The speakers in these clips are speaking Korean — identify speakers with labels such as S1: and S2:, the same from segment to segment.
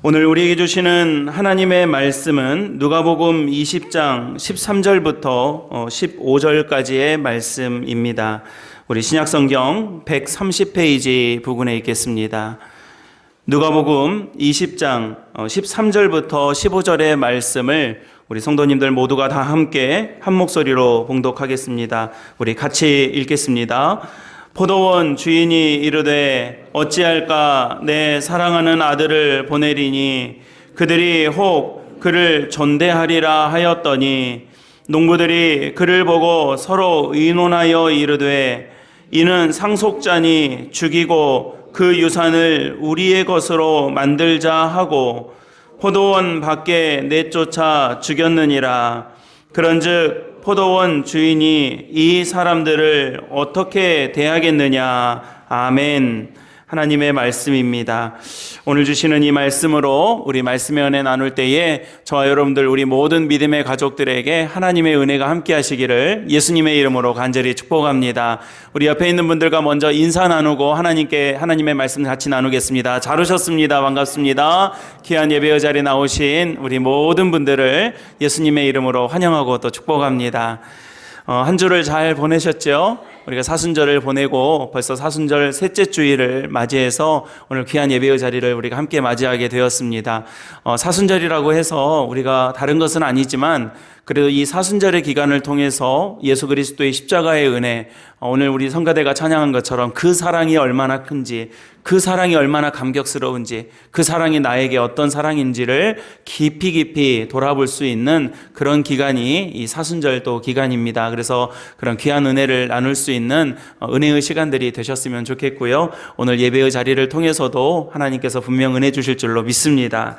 S1: 오늘 우리에게 주시는 하나님의 말씀은 누가복음 20장 13절부터 15절까지의 말씀입니다. 우리 신약성경 130페이지 부분에 있겠습니다. 누가복음 20장 13절부터 15절의 말씀을 우리 성도님들 모두가 다 함께 한 목소리로 봉독하겠습니다. 우리 같이 읽겠습니다. 포도원 주인이 이르되 어찌할까 내 사랑하는 아들을 보내리니 그들이 혹 그를 존대하리라 하였더니 농부들이 그를 보고 서로 의논하여 이르되 이는 상속자니 죽이고 그 유산을 우리의 것으로 만들자 하고 포도원 밖에 내쫓아 죽였느니라. 그런즉 포도원 주인이 이 사람들을 어떻게 대하겠느냐. 아멘. 하나님의 말씀입니다. 오늘 주시는 이 말씀으로 우리 말씀의 은혜 나눌 때에 저와 여러분들 우리 모든 믿음의 가족들에게 하나님의 은혜가 함께 하시기를 예수님의 이름으로 간절히 축복합니다. 우리 옆에 있는 분들과 먼저 인사 나누고 하나님의 말씀 같이 나누겠습니다. 잘 오셨습니다. 반갑습니다. 귀한 예배의 자리에 나오신 우리 모든 분들을 예수님의 이름으로 환영하고 또 축복합니다. 한 주를 잘 보내셨죠? 우리가 사순절을 보내고 벌써 사순절 셋째 주일을 맞이해서 오늘 귀한 예배의 자리를 우리가 함께 맞이하게 되었습니다. 사순절이라고 해서 우리가 다른 것은 아니지만 그래도 이 사순절의 기간을 통해서 예수 그리스도의 십자가의 은혜, 오늘 우리 성가대가 찬양한 것처럼 그 사랑이 얼마나 큰지, 그 사랑이 얼마나 감격스러운지, 그 사랑이 나에게 어떤 사랑인지를 깊이 돌아볼 수 있는 그런 기간이 이 사순절도 기간입니다. 그래서 그런 귀한 은혜를 나눌 수 있는 은혜의 시간들이 되셨으면 좋겠고요. 오늘 예배의 자리를 통해서도 하나님께서 분명 은혜 주실 줄로 믿습니다.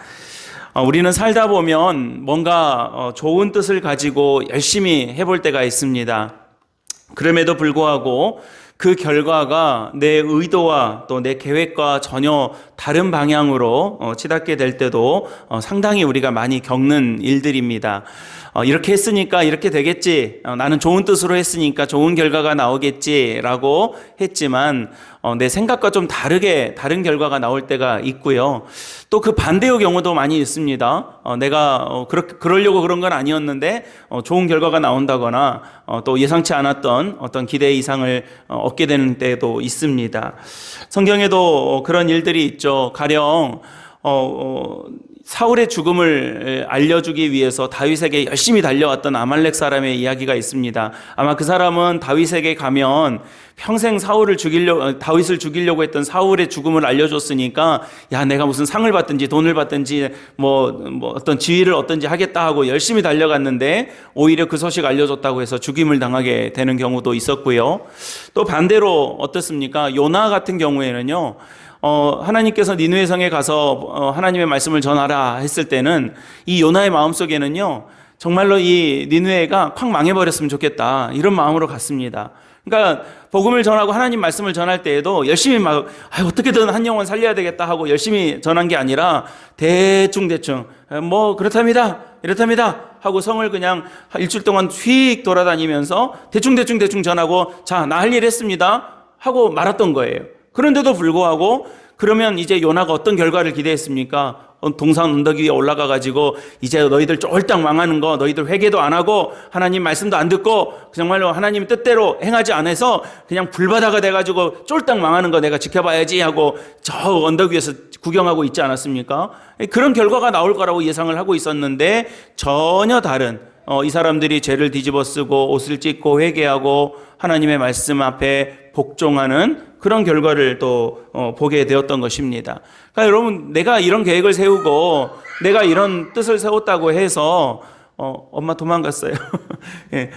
S1: 우리는 살다 보면 뭔가 좋은 뜻을 가지고 열심히 해볼 때가 있습니다. 그럼에도 불구하고 그 결과가 내 의도와 또 내 계획과 전혀 다른 방향으로 치닫게 될 때도 상당히 우리가 많이 겪는 일들입니다. 이렇게 했으니까 이렇게 되겠지, 나는 좋은 뜻으로 했으니까 좋은 결과가 나오겠지라고 했지만 내 생각과 좀 다른 결과가 나올 때가 있고요. 또 그 반대의 경우도 많이 있습니다. 내가 그러려고 그런 건 아니었는데 좋은 결과가 나온다거나 또 예상치 않았던 어떤 기대 이상을 얻게 되는 때도 있습니다. 성경에도 그런 일들이 있죠. 가령 사울의 죽음을 알려주기 위해서 다윗에게 열심히 달려왔던 아말렉 사람의 이야기가 있습니다. 아마 그 사람은 다윗에게 가면 평생 다윗을 죽이려고 했던 사울의 죽음을 알려줬으니까 야, 내가 무슨 상을 받든지 돈을 받든지 뭐 어떤 지위를 얻든지 하겠다 하고 열심히 달려갔는데 오히려 그 소식 알려줬다고 해서 죽임을 당하게 되는 경우도 있었고요. 또 반대로 어떻습니까? 요나 같은 경우에는요, 하나님께서 니느웨 성에 가서 하나님의 말씀을 전하라 했을 때는 이 요나의 마음속에는요, 정말로 이 니느웨가 콱 망해버렸으면 좋겠다, 이런 마음으로 갔습니다. 그러니까 복음을 전하고 하나님 말씀을 전할 때에도 열심히 어떻게든 한 영혼 살려야 되겠다 하고 열심히 전한 게 아니라 대충 뭐 그렇답니다, 이렇답니다 하고 성을 그냥 일주일 동안 휙 돌아다니면서 대충 전하고 자, 나 할 일 했습니다 하고 말았던 거예요. 그런데도 불구하고 그러면 이제 요나가 어떤 결과를 기대했습니까? 동산 언덕 위에 올라가 가지고 이제 너희들 쫄딱 망하는 거, 너희들 회개도 안 하고 하나님 말씀도 안 듣고 정말로 하나님 뜻대로 행하지 않아서 그냥 불바다가 돼가지고 쫄딱 망하는 거 내가 지켜봐야지 하고 저 언덕 위에서 구경하고 있지 않았습니까? 그런 결과가 나올 거라고 예상을 하고 있었는데 전혀 다른, 이 사람들이 죄를 뒤집어 쓰고 옷을 찢고 회개하고 하나님의 말씀 앞에 복종하는 그런 결과를 또 보게 되었던 것입니다. 그러니까 여러분, 내가 이런 계획을 세우고 내가 이런 뜻을 세웠다고 해서 엄마 도망갔어요. 예.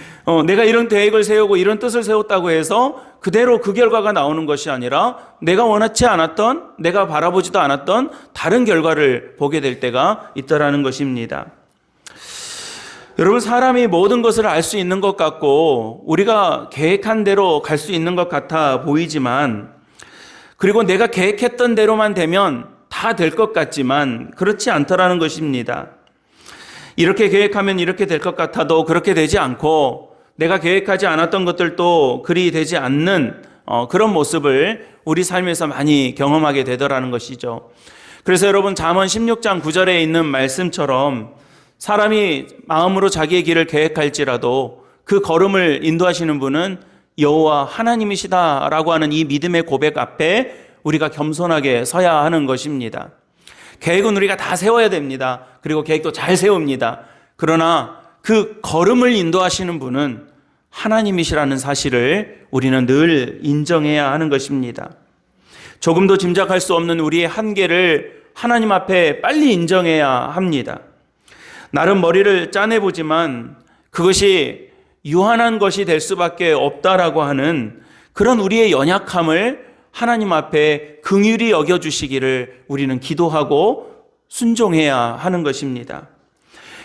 S1: 내가 이런 계획을 세우고 이런 뜻을 세웠다고 해서 그대로 그 결과가 나오는 것이 아니라 내가 원하지 않았던, 내가 바라보지도 않았던 다른 결과를 보게 될 때가 있다라는 것입니다. 여러분, 사람이 모든 것을 알 수 있는 것 같고 우리가 계획한 대로 갈 수 있는 것 같아 보이지만, 그리고 내가 계획했던 대로만 되면 다 될 것 같지만 그렇지 않다라는 것입니다. 이렇게 계획하면 이렇게 될 것 같아도 그렇게 되지 않고, 내가 계획하지 않았던 것들도 그리 되지 않는 그런 모습을 우리 삶에서 많이 경험하게 되더라는 것이죠. 그래서 여러분 잠언 16장 9절에 있는 말씀처럼 사람이 마음으로 자기의 길을 계획할지라도 그 걸음을 인도하시는 분은 여호와 하나님이시다라고 하는 이 믿음의 고백 앞에 우리가 겸손하게 서야 하는 것입니다. 계획은 우리가 다 세워야 됩니다. 그리고 계획도 잘 세웁니다. 그러나 그 걸음을 인도하시는 분은 하나님이시라는 사실을 우리는 늘 인정해야 하는 것입니다. 조금도 짐작할 수 없는 우리의 한계를 하나님 앞에 빨리 인정해야 합니다. 나름 머리를 짜내보지만 그것이 유한한 것이 될 수밖에 없다라고 하는 그런 우리의 연약함을 하나님 앞에 긍휼히 여겨주시기를 우리는 기도하고 순종해야 하는 것입니다.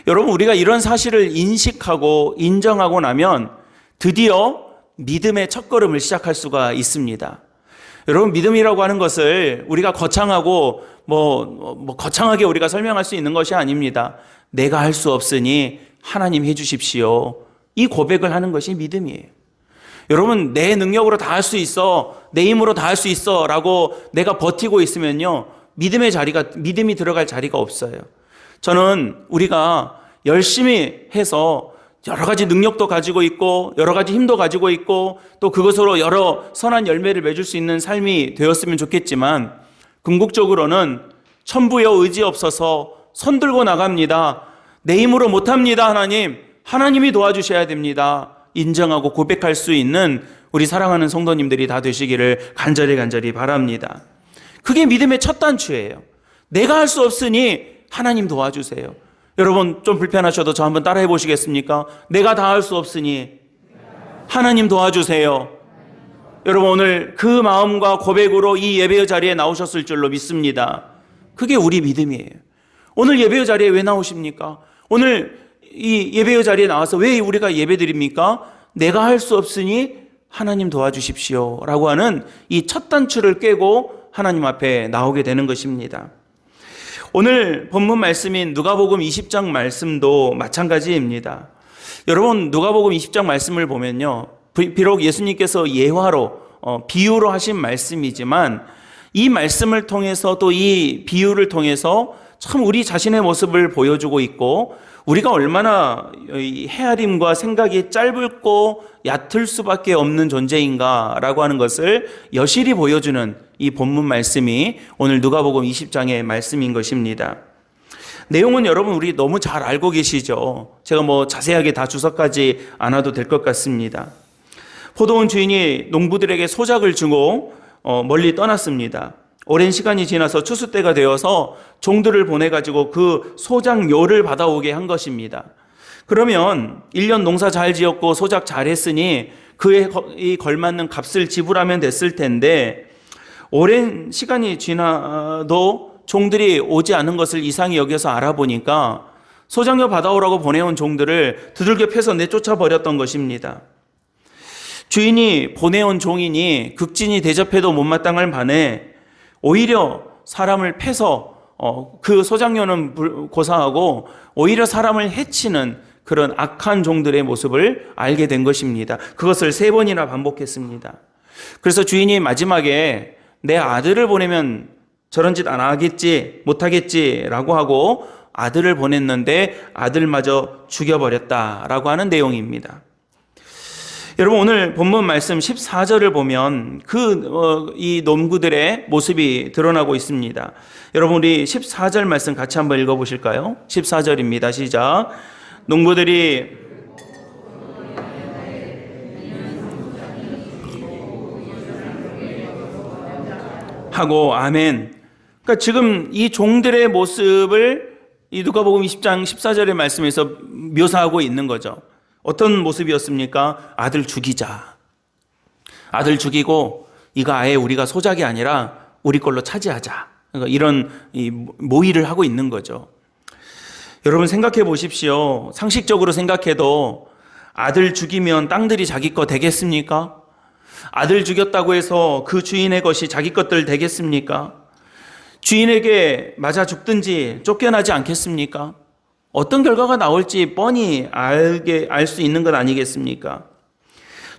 S1: 여러분, 우리가 이런 사실을 인식하고 인정하고 나면 드디어 믿음의 첫걸음을 시작할 수가 있습니다. 여러분, 믿음이라고 하는 것을 우리가 거창하고 거창하게 우리가 설명할 수 있는 것이 아닙니다. 내가 할 수 없으니 하나님 해주십시오. 이 고백을 하는 것이 믿음이에요. 여러분, 내 능력으로 다 할 수 있어, 내 힘으로 다 할 수 있어 라고 내가 버티고 있으면요, 믿음이 들어갈 자리가 없어요. 저는 우리가 열심히 해서 여러 가지 능력도 가지고 있고 여러 가지 힘도 가지고 있고 또 그것으로 여러 선한 열매를 맺을 수 있는 삶이 되었으면 좋겠지만, 궁극적으로는 천부여 의지 없어서 손 들고 나갑니다. 내 힘으로 못합니다. 하나님이 도와주셔야 됩니다. 인정하고 고백할 수 있는 우리 사랑하는 성도님들이 다 되시기를 간절히 바랍니다. 그게 믿음의 첫 단추예요. 내가 할 수 없으니 하나님 도와주세요. 여러분, 좀 불편하셔도 저 한번 따라해 보시겠습니까? 내가 다 할 수 없으니 하나님 도와주세요. 여러분, 오늘 그 마음과 고백으로 이 예배의 자리에 나오셨을 줄로 믿습니다. 그게 우리 믿음이에요. 오늘 예배의 자리에 왜 나오십니까? 오늘 이 예배의 자리에 나와서 왜 우리가 예배드립니까? 내가 할 수 없으니 하나님 도와주십시오 라고 하는 이 첫 단추를 깨고 하나님 앞에 나오게 되는 것입니다. 오늘 본문 말씀인 누가복음 20장 말씀도 마찬가지입니다. 여러분, 누가복음 20장 말씀을 보면요, 비록 예수님께서 예화로 비유로 하신 말씀이지만 이 말씀을 통해서 또 이 비유를 통해서 참 우리 자신의 모습을 보여주고 있고, 우리가 얼마나 헤아림과 생각이 짧고 얕을 수밖에 없는 존재인가라고 하는 것을 여실히 보여주는 이 본문 말씀이 오늘 누가복음 20장의 말씀인 것입니다. 내용은 여러분 우리 너무 잘 알고 계시죠. 제가 자세하게 다 주석하지 않아도 될 것 같습니다. 포도원 주인이 농부들에게 소작을 주고 멀리 떠났습니다. 오랜 시간이 지나서 추수 때가 되어서 종들을 보내가지고 그 소작료를 받아오게 한 것입니다. 그러면 1년 농사 잘 지었고 소작 잘했으니 그에 걸맞는 값을 지불하면 됐을 텐데, 오랜 시간이 지나도 종들이 오지 않은 것을 이상히 여겨서 알아보니까 소작료 받아오라고 보내온 종들을 두들겨 패서 내쫓아 버렸던 것입니다. 주인이 보내온 종이니 극진히 대접해도 못마땅할 반에 오히려 사람을 패서 그 소작료는 고사하고 오히려 사람을 해치는 그런 악한 종들의 모습을 알게 된 것입니다. 그것을 3번이나 반복했습니다. 그래서 주인이 마지막에 내 아들을 보내면 저런 짓 안 하겠지, 못하겠지라고 하고 아들을 보냈는데 아들마저 죽여버렸다라고 하는 내용입니다. 여러분, 오늘 본문 말씀 14절을 보면 이 농부들의 모습이 드러나고 있습니다. 여러분, 우리 14절 말씀 같이 한번 읽어보실까요? 14절입니다. 시작. 농부들이 하고 아멘. 그러니까 지금 이 종들의 모습을 이 누가복음 20장 14절의 말씀에서 묘사하고 있는 거죠. 어떤 모습이었습니까? 아들 죽이자. 아들 죽이고 이거 아예 우리가 소작이 아니라 우리 걸로 차지하자. 그러니까 이런 모의를 하고 있는 거죠. 여러분 생각해 보십시오. 상식적으로 생각해도 아들 죽이면 땅들이 자기 거 되겠습니까? 아들 죽였다고 해서 그 주인의 것이 자기 것들 되겠습니까? 주인에게 맞아 죽든지 쫓겨나지 않겠습니까? 어떤 결과가 나올지 뻔히 알 수 있는 것 아니겠습니까?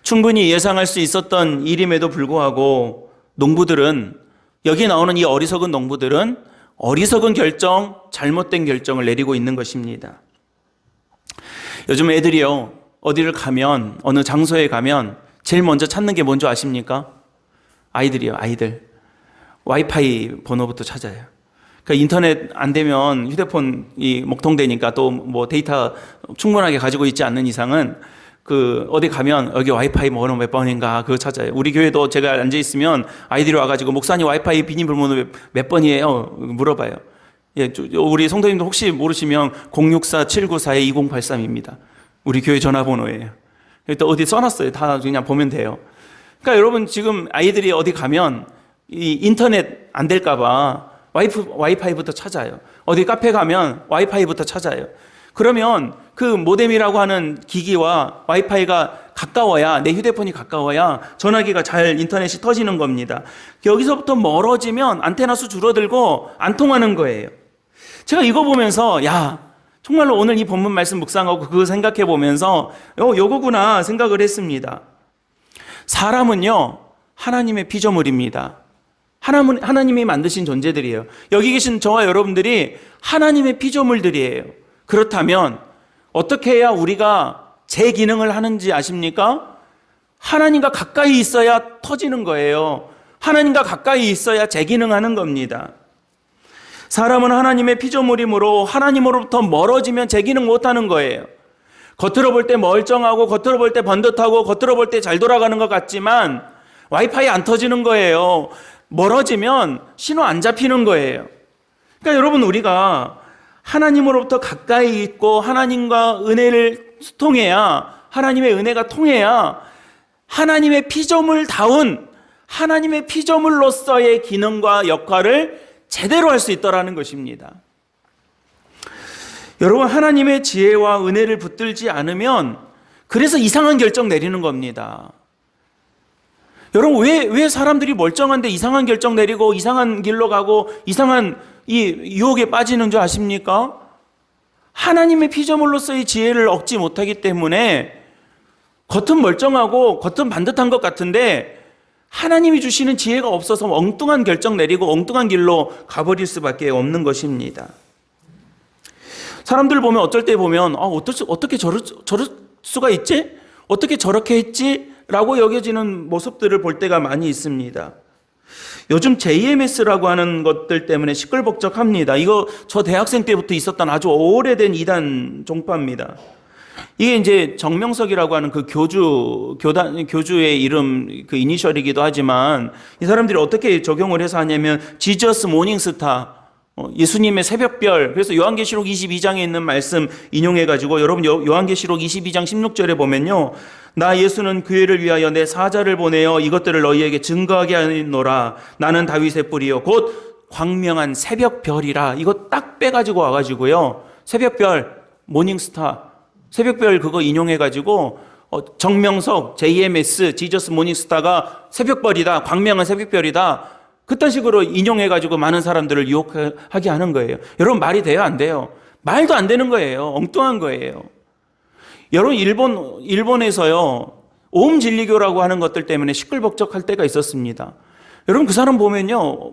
S1: 충분히 예상할 수 있었던 일임에도 불구하고 농부들은, 여기 나오는 이 어리석은 농부들은 어리석은 결정, 잘못된 결정을 내리고 있는 것입니다. 요즘 애들이요, 어디를 가면, 어느 장소에 가면 제일 먼저 찾는 게 뭔지 아십니까? 아이들이요, 아이들. 와이파이 번호부터 찾아요. 그러니까 인터넷 안 되면 휴대폰이 먹통되니까 또 뭐 데이터 충분하게 가지고 있지 않는 이상은 어디 가면 여기 와이파이 번호 몇 번인가 그거 찾아요. 우리 교회도 제가 앉아 있으면 아이들이 와가지고 목사님 와이파이 비밀번호 몇 번이에요? 물어봐요. 예, 우리 성도님도 혹시 모르시면 064-794-2083입니다. 우리 교회 전화번호예요. 또 어디 써놨어요. 다 그냥 보면 돼요. 그러니까 여러분 지금 아이들이 어디 가면 이 인터넷 안 될까봐 와이파이부터 찾아요. 어디 카페 가면 와이파이부터 찾아요. 그러면 그 모뎀이라고 하는 기기와 와이파이가 가까워야, 내 휴대폰이 가까워야 전화기가 잘 인터넷이 터지는 겁니다. 여기서부터 멀어지면 안테나 수 줄어들고 안 통하는 거예요. 제가 이거 보면서 정말로 오늘 이 본문 말씀 묵상하고 그거 생각해 보면서 요거구나 생각을 했습니다. 사람은요, 하나님의 피조물입니다. 하나님이 만드신 존재들이에요. 여기 계신 저와 여러분들이 하나님의 피조물들이에요. 그렇다면 어떻게 해야 우리가 제 기능을 하는지 아십니까? 하나님과 가까이 있어야 터지는 거예요. 하나님과 가까이 있어야 제 기능하는 겁니다. 사람은 하나님의 피조물이므로 하나님으로부터 멀어지면 제 기능 못하는 거예요. 겉으로 볼 때 멀쩡하고 겉으로 볼 때 번듯하고 겉으로 볼 때 잘 돌아가는 것 같지만 와이파이 안 터지는 거예요. 멀어지면 신호 안 잡히는 거예요. 그러니까 여러분, 우리가 하나님으로부터 가까이 있고 하나님과 은혜를 통해야, 하나님의 은혜가 통해야 하나님의 피조물다운 하나님의 피조물로서의 기능과 역할을 제대로 할 수 있다는 것입니다. 여러분, 하나님의 지혜와 은혜를 붙들지 않으면 그래서 이상한 결정 내리는 겁니다. 여러분, 왜 사람들이 멀쩡한데 이상한 결정 내리고 이상한 길로 가고 이상한 이 유혹에 빠지는 줄 아십니까? 하나님의 피조물로서의 지혜를 얻지 못하기 때문에 겉은 멀쩡하고 겉은 반듯한 것 같은데 하나님이 주시는 지혜가 없어서 엉뚱한 결정 내리고 엉뚱한 길로 가버릴 수밖에 없는 것입니다. 사람들 보면 어쩔 때 보면 어떻게 저럴 수가 있지? 어떻게 저렇게 했지? 라고 여겨지는 모습들을 볼 때가 많이 있습니다. 요즘 JMS라고 하는 것들 때문에 시끌벅적합니다. 이거 저 대학생 때부터 있었던 아주 오래된 이단 종파입니다. 이게 이제 정명석이라고 하는 그 교주의 이름, 그 이니셜이기도 하지만 이 사람들이 어떻게 적용을 해서 하냐면 지저스 모닝스타, 예수님의 새벽별. 그래서 요한계시록 22장에 있는 말씀 인용해가지고 여러분 요한계시록 22장 16절에 보면요, 나 예수는 교회를 위하여 내 사자를 보내어 이것들을 너희에게 증거하게 하노라. 나는 다윗의 뿌리요 곧 광명한 새벽별이라. 이거 딱 빼가지고 와가지고요, 새벽별, 모닝스타, 새벽별 그거 인용해가지고 정명석, JMS, 지저스 모닝스타가 새벽별이다, 광명한 새벽별이다, 그딴 식으로 인용해가지고 많은 사람들을 유혹하게 하는 거예요. 여러분, 말이 돼요, 안 돼요? 말도 안 되는 거예요. 엉뚱한 거예요. 여러분, 일본에서요, 오음 진리교라고 하는 것들 때문에 시끌벅적할 때가 있었습니다. 여러분, 그 사람 보면요,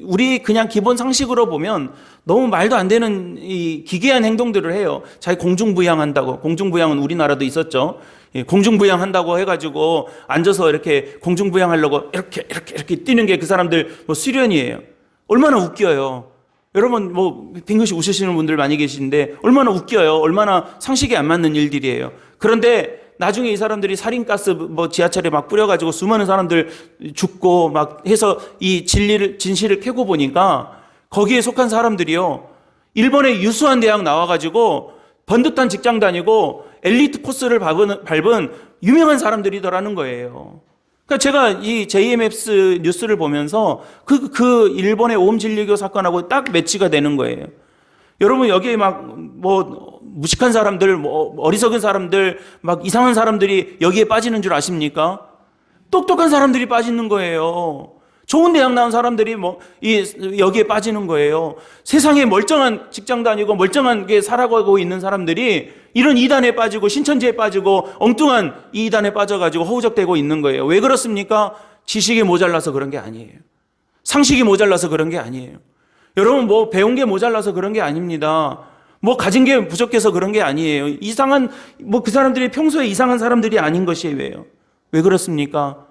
S1: 우리 그냥 기본 상식으로 보면 너무 말도 안 되는 이 기괴한 행동들을 해요. 자기 공중부양한다고. 공중부양은 우리나라도 있었죠. 공중부양한다고 해가지고 앉아서 이렇게 공중부양하려고 이렇게 뛰는 게 그 사람들 수련이에요. 얼마나 웃겨요. 여러분, 빙긋이 웃으시는 분들 많이 계시는데 얼마나 웃겨요. 얼마나 상식에 안 맞는 일들이에요. 그런데 나중에 이 사람들이 살인가스 지하철에 막 뿌려가지고 수많은 사람들 죽고 막 해서 이 진실을 캐고 보니까 거기에 속한 사람들이요, 일본의 유수한 대학 나와가지고 번듯한 직장 다니고 엘리트 코스를 밟은 유명한 사람들이더라는 거예요. 그러니까 제가 이 JMS 뉴스를 보면서 그 일본의 오음 진리교 사건하고 딱 매치가 되는 거예요. 여러분, 여기에 무식한 사람들, 어리석은 사람들, 이상한 사람들이 여기에 빠지는 줄 아십니까? 똑똑한 사람들이 빠지는 거예요. 좋은 대학 나온 사람들이 여기에 빠지는 거예요. 세상에 멀쩡한 직장 다니고 멀쩡하게 살아가고 있는 사람들이 이런 이단에 빠지고 신천지에 빠지고 엉뚱한 이 이단에 빠져가지고 허우적대고 있는 거예요. 왜 그렇습니까? 지식이 모자라서 그런 게 아니에요. 상식이 모자라서 그런 게 아니에요. 여러분 뭐 배운 게 모자라서 그런 게 아닙니다. 뭐 가진 게 부족해서 그런 게 아니에요. 이상한 뭐 그 사람들이 평소에 이상한 사람들이 아닌 것이에요. 왜 그렇습니까?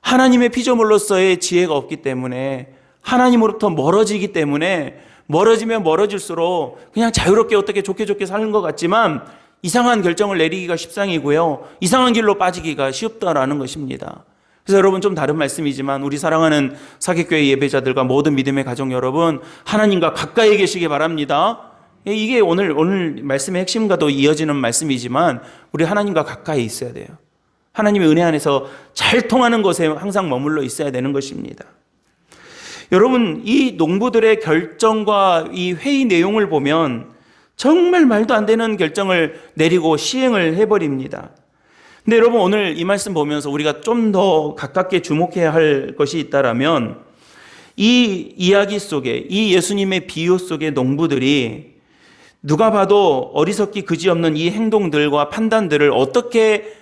S1: 하나님의 피조물로서의 지혜가 없기 때문에, 하나님으로부터 멀어지기 때문에, 멀어지면 멀어질수록 그냥 자유롭게 어떻게 좋게 사는 것 같지만 이상한 결정을 내리기가 십상이고요, 이상한 길로 빠지기가 쉽다라는 것입니다. 그래서 여러분, 좀 다른 말씀이지만 우리 사랑하는 사귑교회 예배자들과 모든 믿음의 가족 여러분, 하나님과 가까이 계시기 바랍니다. 이게 오늘 말씀의 핵심과도 이어지는 말씀이지만 우리 하나님과 가까이 있어야 돼요. 하나님의 은혜 안에서 잘 통하는 곳에 항상 머물러 있어야 되는 것입니다. 여러분, 이 농부들의 결정과 이 회의 내용을 보면 정말 말도 안 되는 결정을 내리고 시행을 해버립니다. 근데 여러분, 오늘 이 말씀 보면서 우리가 좀 더 가깝게 주목해야 할 것이 있다라면, 이 이야기 속에, 이 예수님의 비유 속의 농부들이 누가 봐도 어리석기 그지없는 이 행동들과 판단들을 어떻게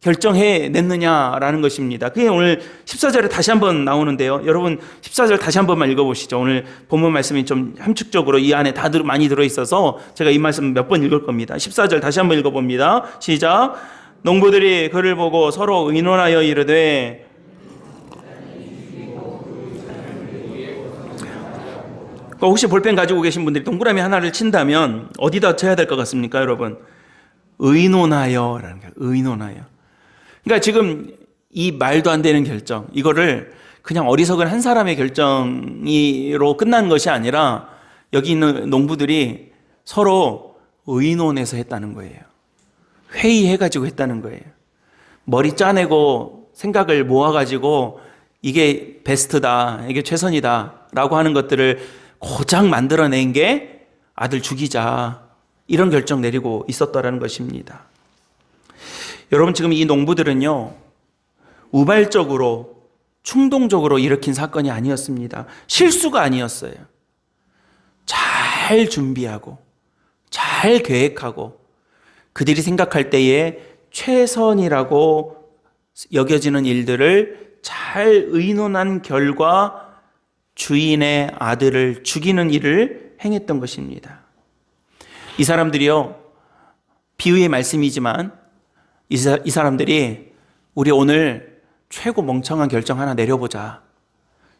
S1: 결정해냈느냐라는 것입니다. 그게 오늘 14절에 다시 한번 나오는데요. 여러분 14절 다시 한번만 읽어보시죠. 오늘 본문 말씀이 좀 함축적으로 이 안에 다 많이 들어있어서 제가 이 말씀 몇 번 읽을 겁니다. 14절 다시 한번 읽어봅니다. 시작. 농부들이 그를 보고 서로 의논하여 이르되, 혹시 볼펜 가지고 계신 분들이 동그라미 하나를 친다면 어디다 쳐야 될 것 같습니까, 여러분? 의논하여라는 거예요. 의논하여. 그러니까 지금 이 말도 안 되는 결정, 이거를 그냥 어리석은 한 사람의 결정으로 끝난 것이 아니라 여기 있는 농부들이 서로 의논해서 했다는 거예요. 회의해가지고 했다는 거예요. 머리 짜내고 생각을 모아가지고 이게 베스트다, 이게 최선이다 라고 하는 것들을 고작 만들어낸 게 아들 죽이자, 이런 결정 내리고 있었다라는 것입니다. 여러분, 지금 이 농부들은요, 우발적으로 충동적으로 일으킨 사건이 아니었습니다. 실수가 아니었어요. 잘 준비하고 잘 계획하고 그들이 생각할 때에 최선이라고 여겨지는 일들을 잘 의논한 결과 주인의 아들을 죽이는 일을 행했던 것입니다. 이 사람들이요, 비유의 말씀이지만 이 사람들이 우리 오늘 최고 멍청한 결정 하나 내려보자,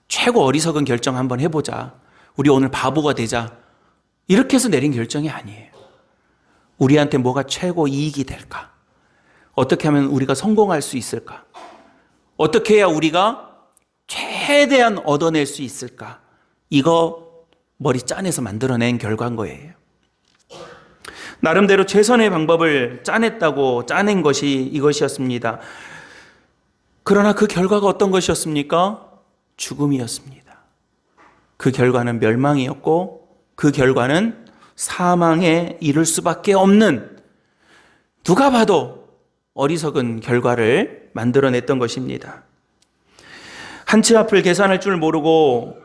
S1: 최고 어리석은 결정 한번 해보자, 우리 오늘 바보가 되자, 이렇게 해서 내린 결정이 아니에요. 우리한테 뭐가 최고 이익이 될까? 어떻게 하면 우리가 성공할 수 있을까? 어떻게 해야 우리가 최대한 얻어낼 수 있을까? 이거 머리 짜내서 만들어낸 결과인 거예요. 나름대로 최선의 방법을 짜낸 것이 이것이었습니다. 그러나 그 결과가 어떤 것이었습니까? 죽음이었습니다. 그 결과는 멸망이었고, 그 결과는 사망에 이를 수밖에 없는, 누가 봐도 어리석은 결과를 만들어냈던 것입니다. 한치 앞을 계산할 줄 모르고,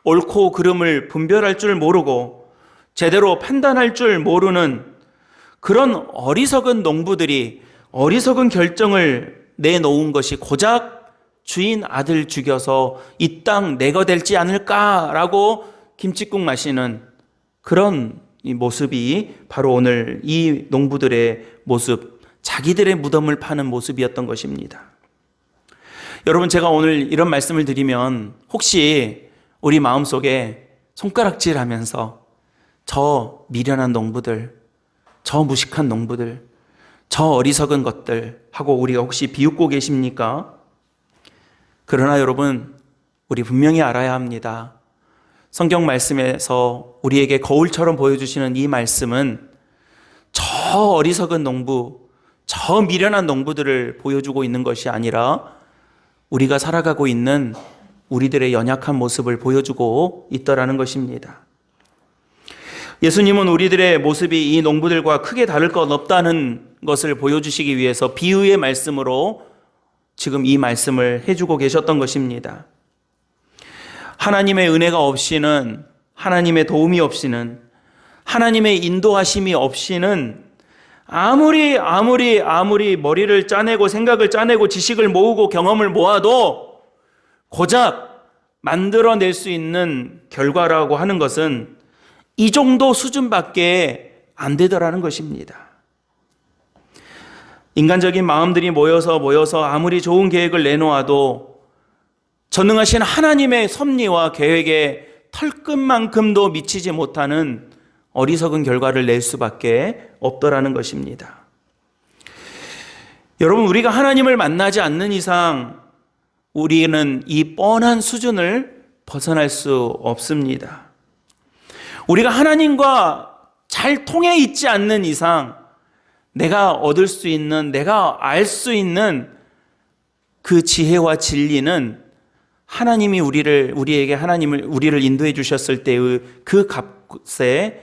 S1: 옳고 그름을 분별할 줄 모르고, 제대로 판단할 줄 모르는 그런 어리석은 농부들이 어리석은 결정을 내놓은 것이 고작 주인 아들 죽여서 이 땅 내거 될지 않을까라고 김칫국 마시는 그런 이 모습이 바로 오늘 이 농부들의 모습, 자기들의 무덤을 파는 모습이었던 것입니다. 여러분, 제가 오늘 이런 말씀을 드리면 혹시 우리 마음속에 손가락질하면서 저 미련한 농부들, 저 무식한 농부들, 저 어리석은 것들 하고 우리가 혹시 비웃고 계십니까? 그러나 여러분, 우리 분명히 알아야 합니다. 성경 말씀에서 우리에게 거울처럼 보여주시는 이 말씀은 저 어리석은 농부, 저 미련한 농부들을 보여주고 있는 것이 아니라 우리가 살아가고 있는 우리들의 연약한 모습을 보여주고 있더라는 것입니다. 예수님은 우리들의 모습이 이 농부들과 크게 다를 것 없다는 것을 보여주시기 위해서 비유의 말씀으로 지금 이 말씀을 해주고 계셨던 것입니다. 하나님의 은혜가 없이는, 하나님의 도움이 없이는, 하나님의 인도하심이 없이는 아무리 머리를 짜내고 생각을 짜내고 지식을 모으고 경험을 모아도 고작 만들어낼 수 있는 결과라고 하는 것은 이 정도 수준밖에 안 되더라는 것입니다. 인간적인 마음들이 모여서 아무리 좋은 계획을 내놓아도 전능하신 하나님의 섭리와 계획에 털끝만큼도 미치지 못하는 어리석은 결과를 낼 수밖에 없더라는 것입니다. 여러분, 우리가 하나님을 만나지 않는 이상 우리는 이 뻔한 수준을 벗어날 수 없습니다. 우리가 하나님과 잘 통해 있지 않는 이상 내가 얻을 수 있는, 내가 알 수 있는 그 지혜와 진리는 하나님이 우리에게 우리를 인도해 주셨을 때의 그 값에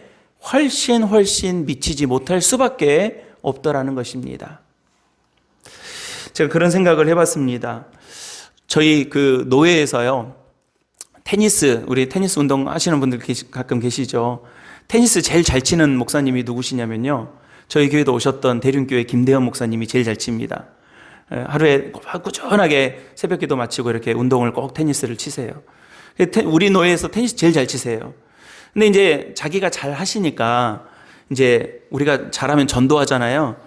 S1: 훨씬 미치지 못할 수밖에 없더라는 것입니다. 제가 그런 생각을 해봤습니다. 저희 그 노회에서요, 우리 테니스 운동 하시는 분들 가끔 계시죠. 테니스 제일 잘 치는 목사님이 누구시냐면요, 저희 교회도 오셨던 대륜교회 김대현 목사님이 제일 잘 칩니다. 하루에 꾸준하게 새벽기도 마치고 이렇게 운동을 꼭 테니스를 치세요. 우리 노회에서 테니스 제일 잘 치세요. 근데 이제 자기가 잘 하시니까 이제 우리가 잘하면 전도하잖아요.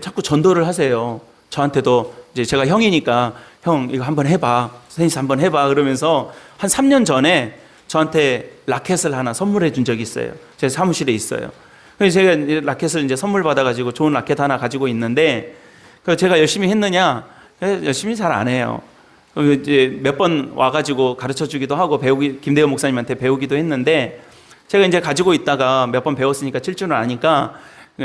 S1: 자꾸 전도를 하세요. 저한테도 이제 제가 형이니까 형 이거 한번 해봐, 테니스 한번 해봐 그러면서 한 3년 전에 저한테 라켓을 하나 선물해 준 적이 있어요. 제 사무실에 있어요. 그래서 제가 라켓을 이제 선물 받아가지고 좋은 라켓 하나 가지고 있는데, 제가 열심히 했느냐? 열심히 잘 안 해요. 이제 몇 번 와가지고 가르쳐 주기도 하고 김대현 목사님한테 배우기도 했는데, 제가 이제 가지고 있다가 몇 번 배웠으니까 칠 줄은 아니까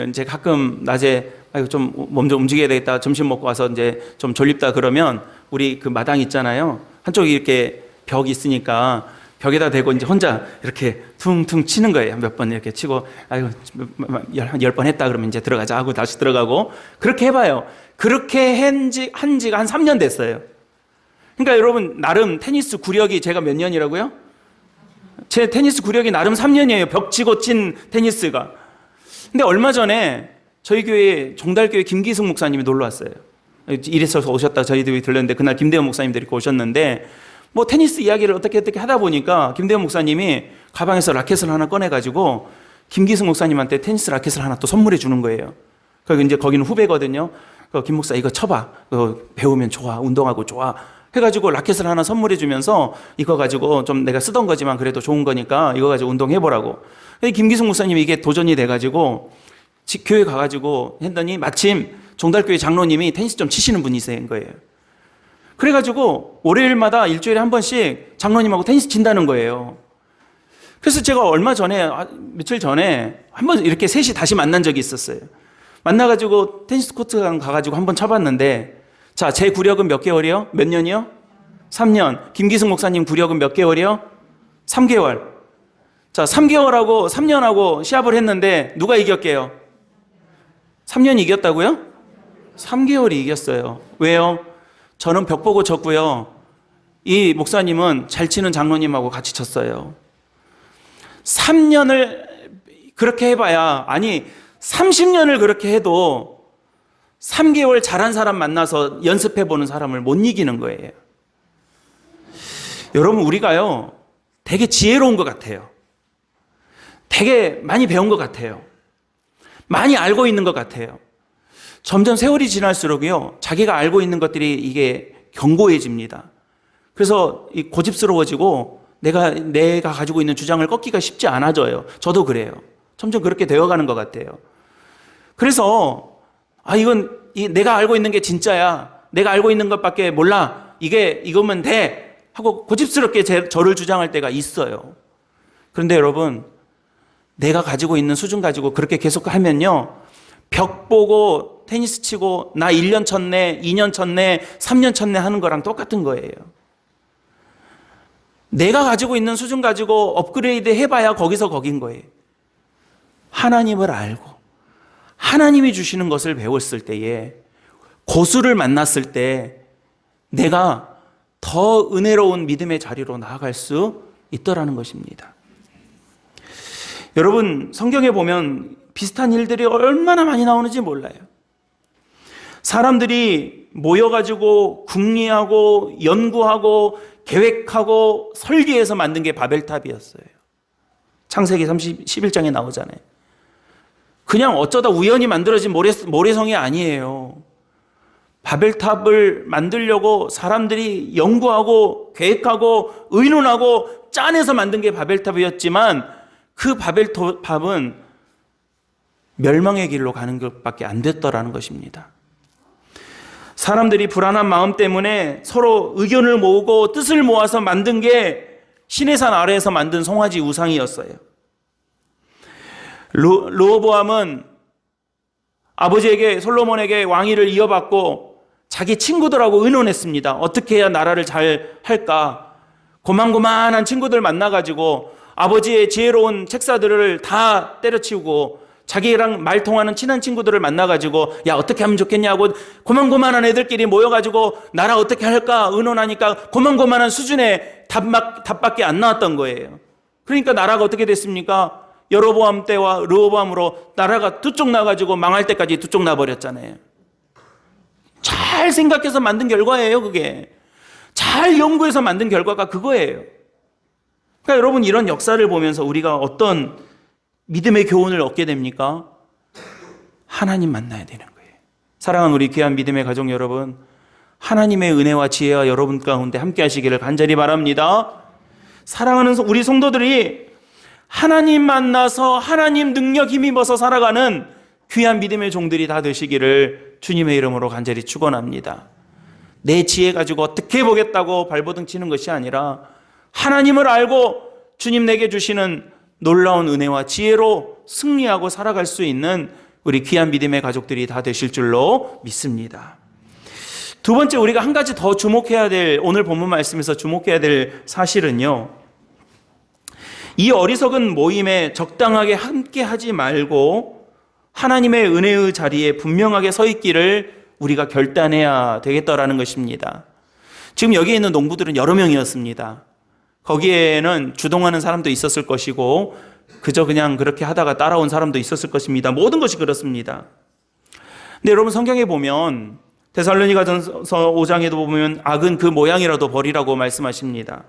S1: 이제 가끔 낮에 좀 몸 좀 움직여야 되겠다, 점심 먹고 와서 이제 좀 졸립다 그러면 우리 그 마당 있잖아요. 한쪽에 이렇게 벽이 있으니까 벽에다 대고 이제 혼자 이렇게 퉁퉁 치는 거예요. 몇 번 이렇게 치고, 한 10번 했다 그러면 이제 들어가자 하고 다시 들어가고, 그렇게 해봐요. 그렇게 한 지가 한 3년 됐어요. 그러니까 여러분, 나름 테니스 구력이 제가 몇 년이라고요? 제 테니스 구력이 나름 3년이에요. 벽 치고 친 테니스가. 근데 얼마 전에 저희 교회 종달교회 김기승 목사님이 놀러 왔어요. 일에서 오셨다 저희 교회 들렸는데, 그날 김대현 목사님도 이렇게 오셨는데, 뭐 테니스 이야기를 어떻게 하다 보니까 김대현 목사님이 가방에서 라켓을 하나 꺼내가지고 김기승 목사님한테 테니스 라켓을 하나 또 선물해 주는 거예요. 그리고 이제 거기는 후배거든요. 김 목사 이거 쳐봐. 배우면 좋아. 운동하고 좋아. 해가지고 라켓을 하나 선물해 주면서 이거 가지고 좀 내가 쓰던 거지만 그래도 좋은 거니까 이거 가지고 운동해보라고. 김기승 목사님이 이게 도전이 돼가지고 교회 가가지고 했더니 마침 종달교회 장로님이 테니스 좀 치시는 분이신 거예요. 그래가지고 월요일마다 일주일에 한 번씩 장로님하고 테니스 친다는 거예요. 그래서 제가 며칠 전에 한 번 이렇게 셋이 다시 만난 적이 있었어요. 만나가지고 테니스 코트 가가지고 한 번 쳐봤는데, 자, 제 구력은 몇 개월이요? 몇 년이요? 3년. 김기승 목사님 구력은 몇 개월이요? 3개월. 자, 3개월하고 3년하고 시합을 했는데 누가 이겼게요? 3년이 이겼다고요? 3개월이 이겼어요. 왜요? 저는 벽 보고 쳤고요. 이 목사님은 잘 치는 장로님하고 같이 쳤어요. 3년을 그렇게 해봐야, 아니 30년을 그렇게 해도 3개월 잘한 사람 만나서 연습해보는 사람을 못 이기는 거예요. 여러분, 우리가요 되게 지혜로운 것 같아요. 되게 많이 배운 것 같아요. 많이 알고 있는 것 같아요. 점점 세월이 지날수록요, 자기가 알고 있는 것들이 이게 견고해집니다. 그래서 고집스러워지고 내가 가지고 있는 주장을 꺾기가 쉽지 않아져요. 저도 그래요. 점점 그렇게 되어가는 것 같아요. 그래서 이건 내가 알고 있는 게 진짜야. 내가 알고 있는 것밖에 몰라. 이거면 돼. 하고 고집스럽게 저를 주장할 때가 있어요. 그런데 여러분, 내가 가지고 있는 수준 가지고 그렇게 계속 하면요, 벽 보고 테니스 치고 나 1년 쳤네, 2년 쳤네, 3년 쳤네 하는 거랑 똑같은 거예요. 내가 가지고 있는 수준 가지고 업그레이드 해봐야 거기서 거긴 거예요. 하나님을 알고 하나님이 주시는 것을 배웠을 때에, 고수를 만났을 때 내가 더 은혜로운 믿음의 자리로 나아갈 수 있더라는 것입니다. 여러분, 성경에 보면 비슷한 일들이 얼마나 많이 나오는지 몰라요. 사람들이 모여가지고 궁리하고 연구하고 계획하고 설계해서 만든 게 바벨탑이었어요. 창세기 11장에 나오잖아요. 그냥 어쩌다 우연히 만들어진 모래성이 아니에요. 바벨탑을 만들려고 사람들이 연구하고 계획하고 의논하고 짜내서 만든 게 바벨탑이었지만 그 바벨탑은 멸망의 길로 가는 것밖에 안 됐더라는 것입니다. 사람들이 불안한 마음 때문에 서로 의견을 모으고 뜻을 모아서 만든 게 시내산 아래에서 만든 송아지 우상이었어요. 르호보암은 아버지에게 솔로몬에게 왕위를 이어받고 자기 친구들하고 의논했습니다. 어떻게 해야 나라를 잘 할까? 고만고만한 친구들 만나가지고 아버지의 지혜로운 책사들을 다 때려치우고 자기랑 말 통하는 친한 친구들을 만나가지고 야 어떻게 하면 좋겠냐고 고만고만한 애들끼리 모여가지고 나라 어떻게 할까 의논하니까 고만고만한 수준의 답밖에 안 나왔던 거예요. 그러니까 나라가 어떻게 됐습니까? 여로보암 때와 르호보암으로 나라가 두 쪽 나가지고 망할 때까지 두 쪽 나버렸잖아요. 잘 생각해서 만든 결과예요. 그게 잘 연구해서 만든 결과가 그거예요. 그러니까 여러분 이런 역사를 보면서 우리가 어떤 믿음의 교훈을 얻게 됩니까? 하나님 만나야 되는 거예요. 사랑하는 우리 귀한 믿음의 가족 여러분, 하나님의 은혜와 지혜와 여러분 가운데 함께 하시기를 간절히 바랍니다. 사랑하는 우리 성도들이 하나님 만나서 하나님 능력 힘입어서 살아가는 귀한 믿음의 종들이 다 되시기를 주님의 이름으로 간절히 축원합니다. 내 지혜 가지고 어떻게 해보겠다고 발버둥 치는 것이 아니라 하나님을 알고 주님 내게 주시는 놀라운 은혜와 지혜로 승리하고 살아갈 수 있는 우리 귀한 믿음의 가족들이 다 되실 줄로 믿습니다. 두 번째, 우리가 한 가지 더 주목해야 될, 오늘 본문 말씀에서 주목해야 될 사실은요, 이 어리석은 모임에 적당하게 함께 하지 말고 하나님의 은혜의 자리에 분명하게 서 있기를 우리가 결단해야 되겠다라는 것입니다. 지금 여기에 있는 농부들은 여러 명이었습니다. 거기에는 주동하는 사람도 있었을 것이고 그저 그냥 그렇게 하다가 따라온 사람도 있었을 것입니다. 모든 것이 그렇습니다. 근데 여러분 성경에 보면 데살로니가전서 5장에도 보면 악은 그 모양이라도 버리라고 말씀하십니다.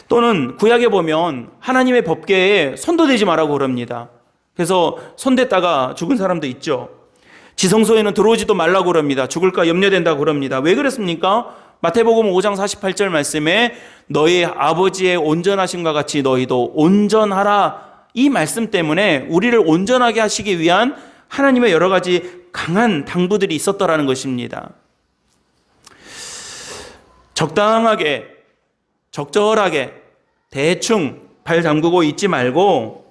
S1: 또는 구약에 보면 하나님의 법궤에 손도 대지 말라고 그럽니다. 그래서 손댔다가 죽은 사람도 있죠. 지성소에는 들어오지도 말라고 그럽니다. 죽을까 염려된다고 그럽니다. 왜 그랬습니까? 마태복음 5장 48절 말씀에 너희 아버지의 온전하심과 같이 너희도 온전하라, 이 말씀 때문에 우리를 온전하게 하시기 위한 하나님의 여러 가지 강한 당부들이 있었더라는 것입니다. 적당하게, 적절하게, 대충 발 담그고 있지 말고,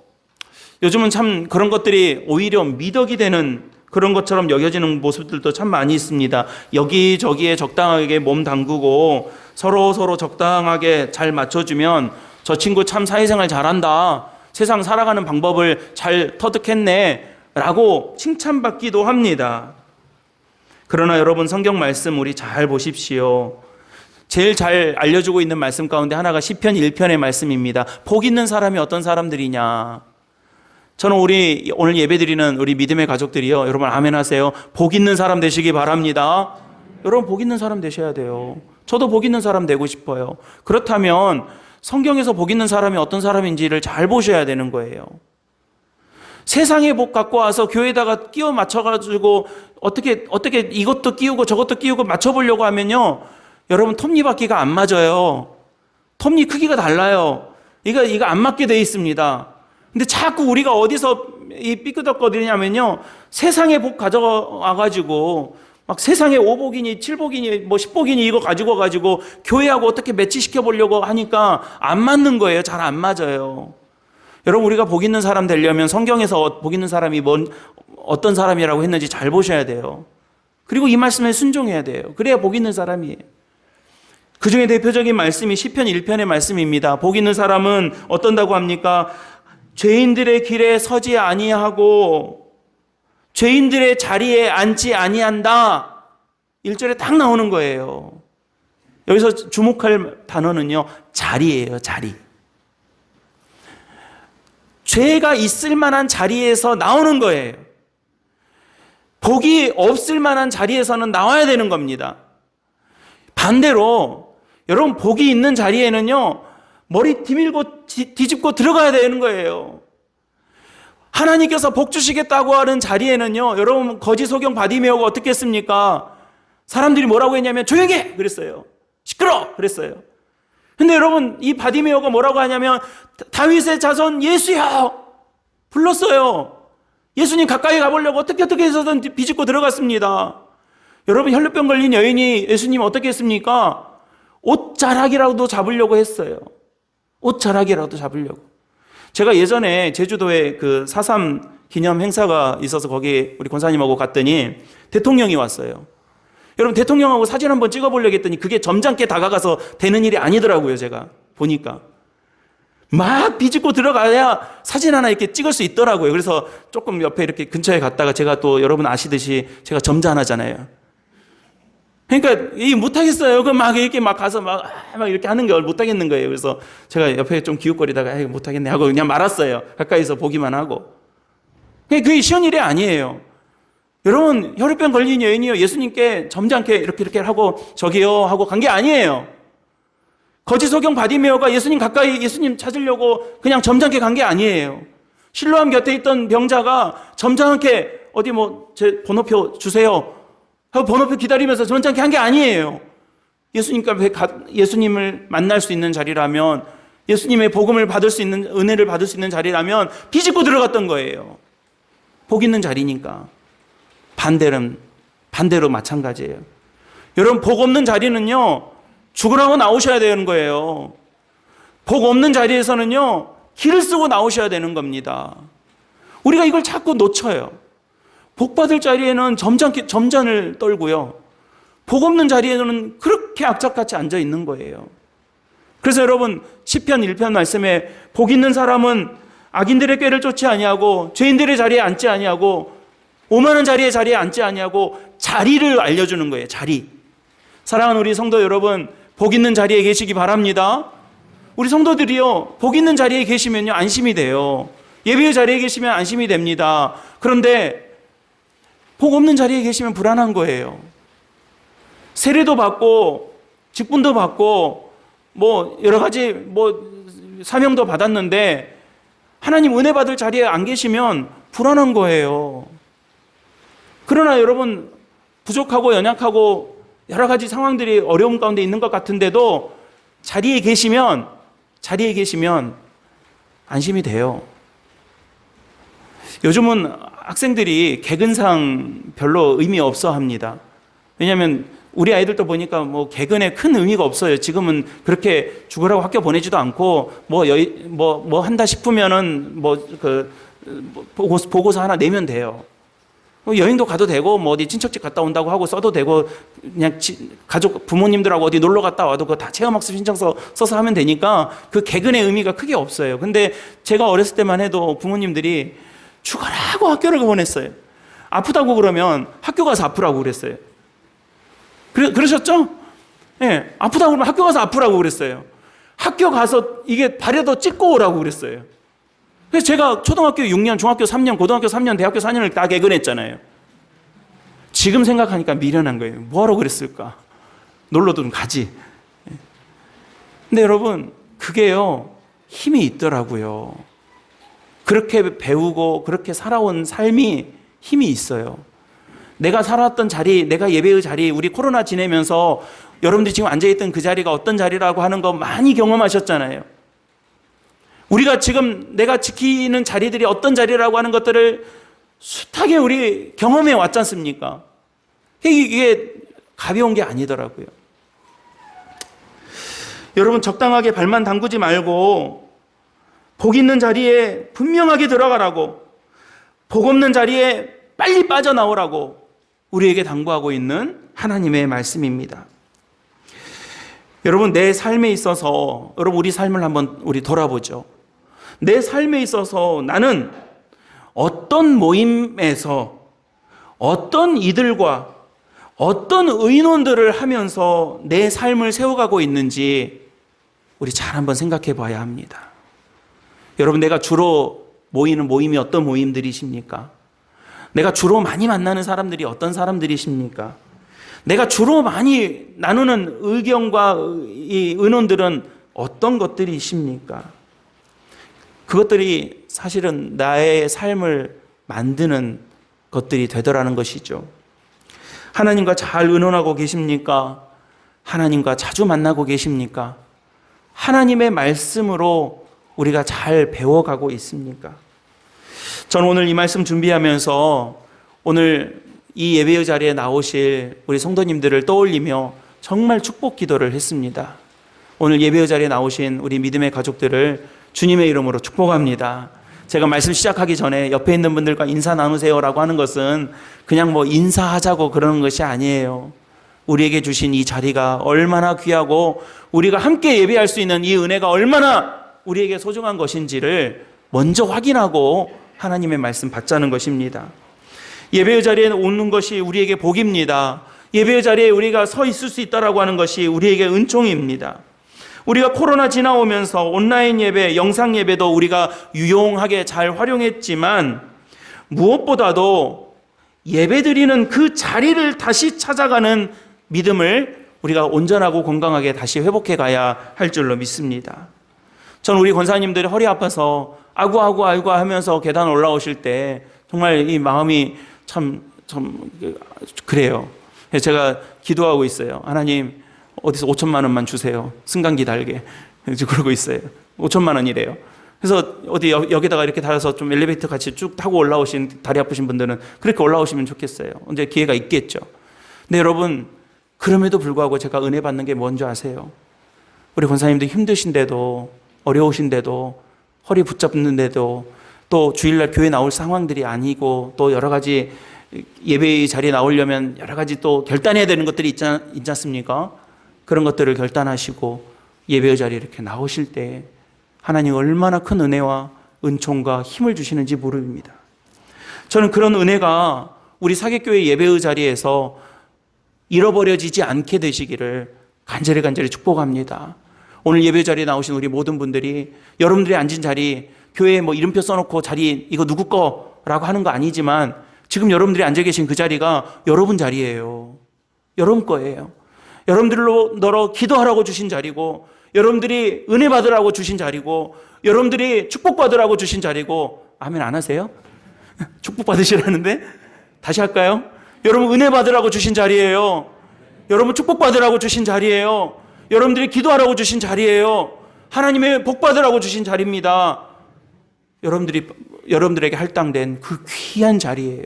S1: 요즘은 참 그런 것들이 오히려 미덕이 되는 그런 것처럼 여겨지는 모습들도 참 많이 있습니다. 여기저기에 적당하게 몸 담그고 서로 적당하게 잘 맞춰주면 저 친구 참 사회생활 잘한다, 세상 살아가는 방법을 잘 터득했네 라고 칭찬받기도 합니다. 그러나 여러분 성경 말씀 우리 잘 보십시오. 제일 잘 알려주고 있는 말씀 가운데 하나가 시편 1편의 말씀입니다. 복 있는 사람이 어떤 사람들이냐. 저는 우리 오늘 예배드리는 우리 믿음의 가족들이요, 여러분 아멘 하세요. 복 있는 사람 되시기 바랍니다. 여러분 복 있는 사람 되셔야 돼요. 저도 복 있는 사람 되고 싶어요. 그렇다면 성경에서 복 있는 사람이 어떤 사람인지를 잘 보셔야 되는 거예요. 세상의 복 갖고 와서 교회에다가 끼워 맞춰가지고 어떻게 이것도 끼우고 저것도 끼우고 맞춰보려고 하면요, 여러분 톱니바퀴가 안 맞아요. 톱니 크기가 달라요. 이거 안 맞게 돼 있습니다. 근데 자꾸 우리가 어디서 이 삐끄덕거리냐면요, 세상의 복 가져와가지고 막 세상의 5복이니 7복이니 뭐 10복이니 이거 가지고 교회하고 어떻게 매치시켜 보려고 하니까 안 맞는 거예요. 잘 안 맞아요. 여러분 우리가 복 있는 사람 되려면 성경에서 복 있는 사람이 어떤 사람이라고 했는지 잘 보셔야 돼요. 그리고 이 말씀에 순종해야 돼요. 그래야 복 있는 사람이에요. 그 중에 대표적인 말씀이 시편 1편의 말씀입니다. 복 있는 사람은 어떤다고 합니까? 죄인들의 길에 서지 아니하고 죄인들의 자리에 앉지 아니한다. 1절에 딱 나오는 거예요. 여기서 주목할 단어는요, 자리예요. 자리. 죄가 있을 만한 자리에서 나오는 거예요. 복이 없을 만한 자리에서는 나와야 되는 겁니다. 반대로 여러분, 복이 있는 자리에는요, 머리 뒤밀고 뒤집고 들어가야 되는 거예요. 하나님께서 복 주시겠다고 하는 자리에는요, 여러분, 거짓 소경 바디메오가 어떻게 했습니까? 사람들이 뭐라고 했냐면 조용히 해! 그랬어요. 시끄러! 그랬어요. 근데 여러분, 이 바디메오가 뭐라고 하냐면 다윗의 자손 예수야! 불렀어요. 예수님 가까이 가보려고 어떻게 해서든 비집고 들어갔습니다. 여러분, 혈루병 걸린 여인이 예수님 어떻게 했습니까? 옷자락이라도 잡으려고 했어요. 옷자락이라도 잡으려고. 제가 예전에 제주도에 그 4.3 기념 행사가 있어서 거기 우리 권사님하고 갔더니 대통령이 왔어요. 여러분, 대통령하고 사진 한번 찍어보려고 했더니 그게 점잖게 다가가서 되는 일이 아니더라고요. 제가 보니까 막 비집고 들어가야 사진 하나 이렇게 찍을 수 있더라고요. 그래서 조금 옆에 이렇게 근처에 갔다가, 제가 또 여러분 아시듯이 제가 점잖하잖아요. 그러니까 이 못하겠어요. 그 막 이렇게 막 가서 막 이렇게 하는 걸 못하겠는 거예요. 그래서 제가 옆에 좀 기웃거리다가 못하겠네 하고 그냥 말았어요. 가까이서 보기만 하고. 그게 쉬운 일이 아니에요. 여러분, 혈루병 걸린 여인이요, 예수님께 점잖게 이렇게 하고 저기요 하고 간 게 아니에요. 거짓 소경 바디메오가 예수님 가까이 예수님 찾으려고 그냥 점잖게 간 게 아니에요. 실로암 곁에 있던 병자가 점잖게 어디 뭐 제 번호표 주세요 하고 번호표 기다리면서 점잖게 한 게 아니에요. 예수님을 만날 수 있는 자리라면, 예수님의 복음을 받을 수 있는, 은혜를 받을 수 있는 자리라면 비집고 들어갔던 거예요. 복 있는 자리니까. 반대로 마찬가지예요. 여러분, 복 없는 자리는요, 죽으라고 나오셔야 되는 거예요. 복 없는 자리에서는요, 길을 쓰고 나오셔야 되는 겁니다. 우리가 이걸 자꾸 놓쳐요. 복 받을 자리에는 점잔을 떨고요, 복 없는 자리에는 그렇게 악착같이 앉아 있는 거예요. 그래서 여러분, 시편 1편 말씀에 복 있는 사람은 악인들의 꾀를 쫓지 아니하고 죄인들의 자리에 앉지 아니하고 오만한 자리에 앉지 아니하고 자리를 알려주는 거예요. 자리. 사랑하는 우리 성도 여러분, 복 있는 자리에 계시기 바랍니다. 우리 성도들이요, 복 있는 자리에 계시면요, 안심이 돼요. 예배의 자리에 계시면 안심이 됩니다. 그런데 복 없는 자리에 계시면 불안한 거예요. 세례도 받고 직분도 받고 뭐 여러 가지 뭐 사명도 받았는데 하나님 은혜 받을 자리에 안 계시면 불안한 거예요. 그러나 여러분, 부족하고 연약하고 여러 가지 상황들이 어려움 가운데 있는 것 같은데도 자리에 계시면 안심이 돼요. 요즘은 학생들이 개근상 별로 의미 없어 합니다. 왜냐하면 우리 아이들도 보니까 뭐 개근에 큰 의미가 없어요. 지금은 그렇게 죽으라고 학교 보내지도 않고 뭐 한다 싶으면은 보고서 하나 내면 돼요. 여행도 가도 되고 뭐 어디 친척집 갔다 온다고 하고 써도 되고 그냥 가족 부모님들하고 어디 놀러 갔다 와도 그거 다 체험학습 신청서 써서 하면 되니까 그 개근의 의미가 크게 없어요. 근데 제가 어렸을 때만 해도 부모님들이 죽어라고 학교를 보냈어요. 아프다고 그러면 학교 가서 아프라고 그랬어요. 그러셨죠? 네, 아프다고 그러면 학교 가서 아프라고 그랬어요. 학교 가서 이게 발에도 찍고 오라고 그랬어요. 그래서 제가 초등학교 6년, 중학교 3년, 고등학교 3년, 대학교 4년을 다 개근했잖아요. 지금 생각하니까 미련한 거예요. 뭐하러 그랬을까? 놀러도 좀 가지. 근데 여러분, 그게요, 힘이 있더라고요. 그렇게 배우고 그렇게 살아온 삶이 힘이 있어요. 내가 살았던 자리, 내가 예배의 자리, 우리 코로나 지내면서 여러분들이 지금 앉아있던 그 자리가 어떤 자리라고 하는 거 많이 경험하셨잖아요. 우리가 지금 내가 지키는 자리들이 어떤 자리라고 하는 것들을 숱하게 우리 경험해 왔지 않습니까? 이게 가벼운 게 아니더라고요. 여러분, 적당하게 발만 담그지 말고 복 있는 자리에 분명하게 들어가라고, 복 없는 자리에 빨리 빠져나오라고 우리에게 당부하고 있는 하나님의 말씀입니다. 여러분, 내 삶에 있어서, 여러분, 우리 삶을 한번 우리 돌아보죠. 내 삶에 있어서 나는 어떤 모임에서 어떤 이들과 어떤 의논들을 하면서 내 삶을 세워가고 있는지 우리 잘 한번 생각해 봐야 합니다. 여러분, 내가 주로 모이는 모임이 어떤 모임들이십니까? 내가 주로 많이 만나는 사람들이 어떤 사람들이십니까? 내가 주로 많이 나누는 의견과 이 의논들은 어떤 것들이십니까? 그것들이 사실은 나의 삶을 만드는 것들이 되더라는 것이죠. 하나님과 잘 의논하고 계십니까? 하나님과 자주 만나고 계십니까? 하나님의 말씀으로 우리가 잘 배워가고 있습니까? 저는 오늘 이 말씀 준비하면서 오늘 이 예배의 자리에 나오실 우리 성도님들을 떠올리며 정말 축복 기도를 했습니다. 오늘 예배의 자리에 나오신 우리 믿음의 가족들을 주님의 이름으로 축복합니다. 제가 말씀 시작하기 전에 옆에 있는 분들과 인사 나누세요라고 하는 것은 그냥 뭐 인사하자고 그러는 것이 아니에요. 우리에게 주신 이 자리가 얼마나 귀하고 우리가 함께 예배할 수 있는 이 은혜가 얼마나 우리에게 소중한 것인지를 먼저 확인하고 하나님의 말씀 받자는 것입니다. 예배의 자리에 오는 것이 우리에게 복입니다. 예배의 자리에 우리가 서 있을 수 있다라고 하는 것이 우리에게 은총입니다. 우리가 코로나 지나오면서 온라인 예배, 영상 예배도 우리가 유용하게 잘 활용했지만 무엇보다도 예배드리는 그 자리를 다시 찾아가는 믿음을 우리가 온전하고 건강하게 다시 회복해 가야 할 줄로 믿습니다. 전 우리 권사님들이 허리 아파서 아이고 하면서 계단 올라오실 때 정말 이 마음이 참 그래요. 제가 기도하고 있어요. 하나님 어디서 5천만 원만 주세요. 승강기 달게. 그러고 있어요. 5천만 원이래요. 그래서 어디 여기다가 이렇게 달아서 좀 엘리베이터 같이 쭉 타고 올라오신 다리 아프신 분들은 그렇게 올라오시면 좋겠어요. 언제 기회가 있겠죠. 근데 여러분 그럼에도 불구하고 제가 은혜 받는 게 뭔지 아세요? 우리 권사님들 힘드신데도 어려우신데도 허리 붙잡는데도 또 주일날 교회 나올 상황들이 아니고 또 여러 가지 예배의 자리에 나오려면 여러 가지 또 결단해야 되는 것들이 있지 않습니까? 그런 것들을 결단하시고 예배의 자리에 이렇게 나오실 때 하나님 얼마나 큰 은혜와 은총과 힘을 주시는지 모릅니다. 저는 그런 은혜가 우리 사객교회 예배의 자리에서 잃어버려지지 않게 되시기를 간절히 축복합니다. 오늘 예배 자리에 나오신 우리 모든 분들이 여러분들이 앉은 자리 교회에 뭐 이름표 써놓고 자리 이거 누구 거라고 하는 거 아니지만 지금 여러분들이 앉아 계신 그 자리가 여러분 자리예요. 여러분 거예요. 여러분들로 기도하라고 주신 자리고 여러분들이 은혜 받으라고 주신 자리고 여러분들이 축복받으라고 주신 자리고 아멘 안 하세요? 축복 받으시라는데 다시 할까요? 여러분 은혜 받으라고 주신 자리예요. 여러분 축복받으라고 주신 자리예요. 여러분들이 기도하라고 주신 자리예요. 하나님의 복 받으라고 주신 자리입니다. 여러분들에게 할당된 그 귀한 자리예요.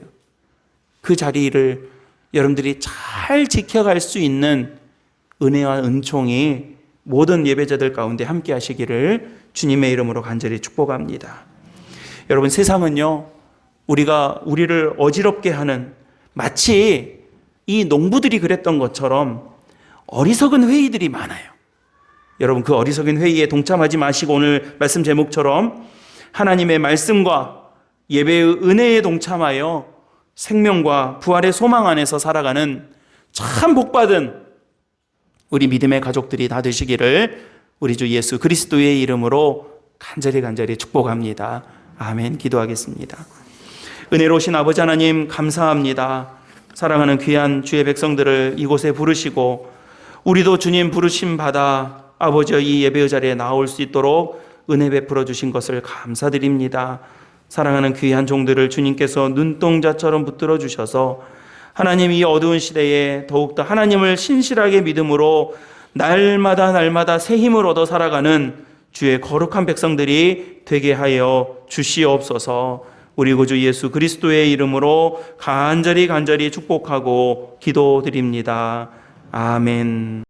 S1: 그 자리를 여러분들이 잘 지켜갈 수 있는 은혜와 은총이 모든 예배자들 가운데 함께 하시기를 주님의 이름으로 간절히 축복합니다. 여러분 세상은요 우리를 어지럽게 하는 마치 이 농부들이 그랬던 것처럼 어리석은 회의들이 많아요. 여러분 그 어리석은 회의에 동참하지 마시고 오늘 말씀 제목처럼 하나님의 말씀과 예배의 은혜에 동참하여 생명과 부활의 소망 안에서 살아가는 참 복받은 우리 믿음의 가족들이 다 되시기를 우리 주 예수 그리스도의 이름으로 간절히 축복합니다. 아멘. 기도하겠습니다. 은혜로우신 아버지 하나님 감사합니다. 사랑하는 귀한 주의 백성들을 이곳에 부르시고 우리도 주님 부르심 받아 아버지의 이 예배의 자리에 나올 수 있도록 은혜 베풀어 주신 것을 감사드립니다. 사랑하는 귀한 종들을 주님께서 눈동자처럼 붙들어 주셔서 하나님 이 어두운 시대에 더욱더 하나님을 신실하게 믿음으로 날마다 새 힘을 얻어 살아가는 주의 거룩한 백성들이 되게 하여 주시옵소서. 우리 구주 예수 그리스도의 이름으로 간절히 축복하고 기도드립니다. 아멘.